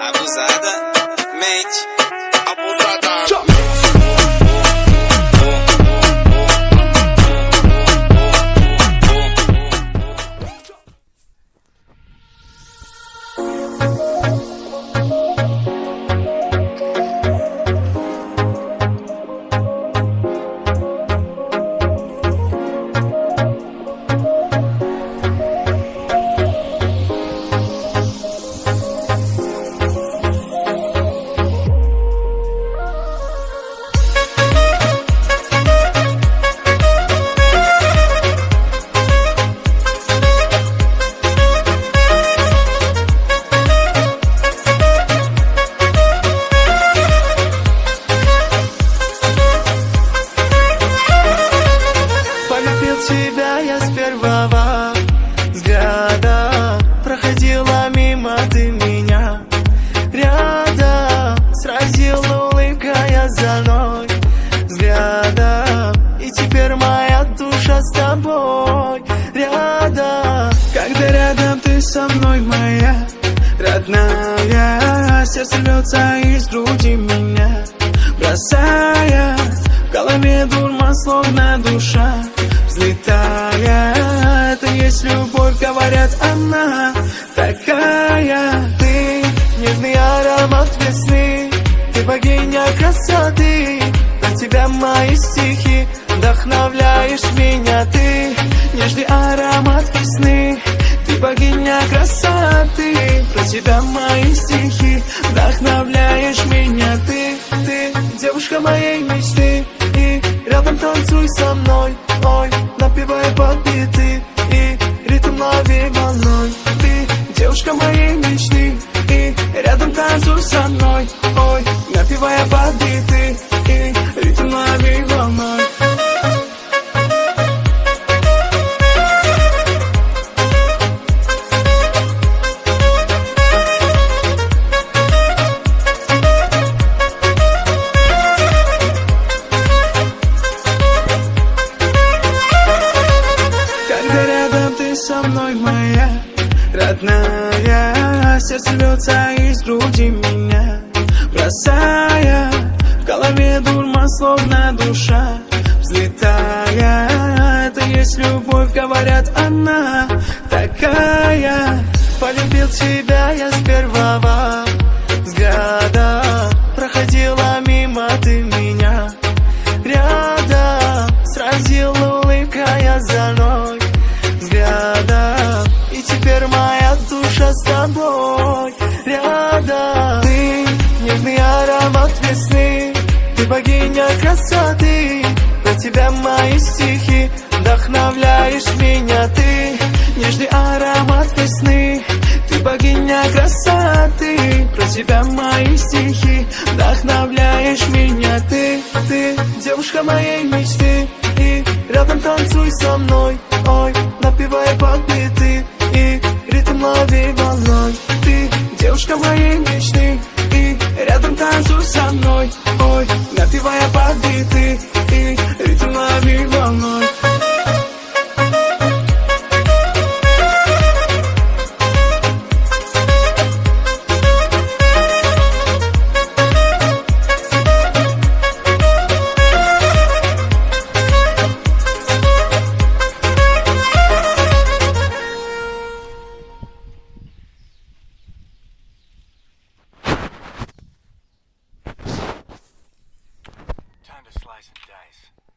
Abusada, mente, abusada. Тебя я с первого взгляда, проходила мимо ты меня рядом, сразила улыбкой озорной взглядом. И теперь моя душа с тобой рядом. Когда рядом ты со мной, моя родная, сердце рвется из груди меня, бросая в голове дурман, словно душа взлетая. Это есть любовь, говорят, она такая. Ты нежный аромат весны, ты богиня красоты. Про тебя мои стихи, вдохновляешь меня. Ты нежный аромат весны, ты богиня красоты. Про тебя мои стихи, вдохновляешь меня. Ты девушка моей мечты, и рядом танцуй со мной. Ой, напевая подбиты, и ритм лови волной. Ты девушка моей мечты, и рядом танцуй со мной. Ой, напевая подбиты, и ритм лови волной. Со мной, моя родная, сердце рвется из груди меня, бросая в голове дурман, словно душа взлетая. Это есть любовь, говорят, она такая. Полюбил тебя я с первого взгляда, проходила мимо ты меня рядом, сразила улыбкой озорной взглядом. И теперь моя душа с тобой рядом. Ты нежный аромат весны, ты богиня красоты. Про тебя мои стихи, вдохновляешь меня. Ты нежный аромат весны, ты богиня красоты. Про тебя мои стихи, вдохновляешь меня. Ты девушка моей мечты, и рядом танцуй со мной. Ой, напевая подбиты, и ритм лови волной. Ты девушка моей мечты, и рядом танцуй со мной. Ой, напевая подбиты, и ритм лови волной. Time to slice and dice.